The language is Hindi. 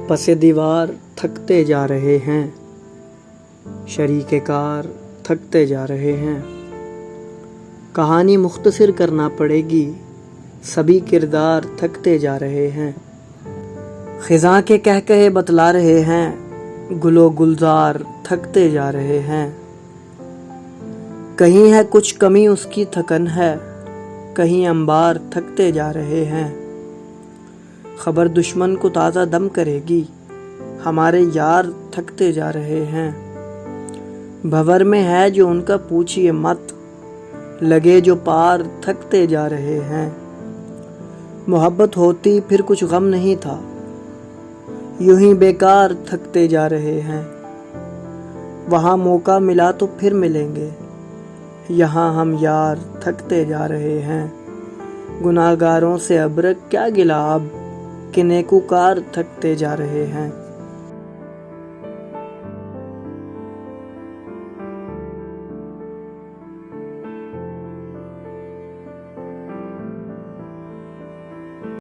पसे दीवार थकते जा रहे हैं, शरीके कार थकते जा रहे हैं। कहानी मुख्तसर करना पड़ेगी, सभी किरदार थकते जा रहे हैं। ख़िज़ां के कहकहे बतला रहे हैं, गुलो गुलजार थकते जा रहे हैं। कहीं है कुछ कमी उसकी थकन है, कहीं अंबार थकते जा रहे हैं। खबर दुश्मन को ताज़ा दम करेगी, हमारे यार थकते जा रहे हैं। भंवर में है जो उनका पूछिए मत, लगे जो पार थकते जा रहे हैं। मोहब्बत होती फिर कुछ गम नहीं था, यूं ही बेकार थकते जा रहे हैं। वहाँ मौका मिला तो फिर मिलेंगे, यहाँ हम यार थकते जा रहे हैं। गुनाहगारों से अबरक क्या गिला अब, कि नेकूकार थकते जा रहे हैं।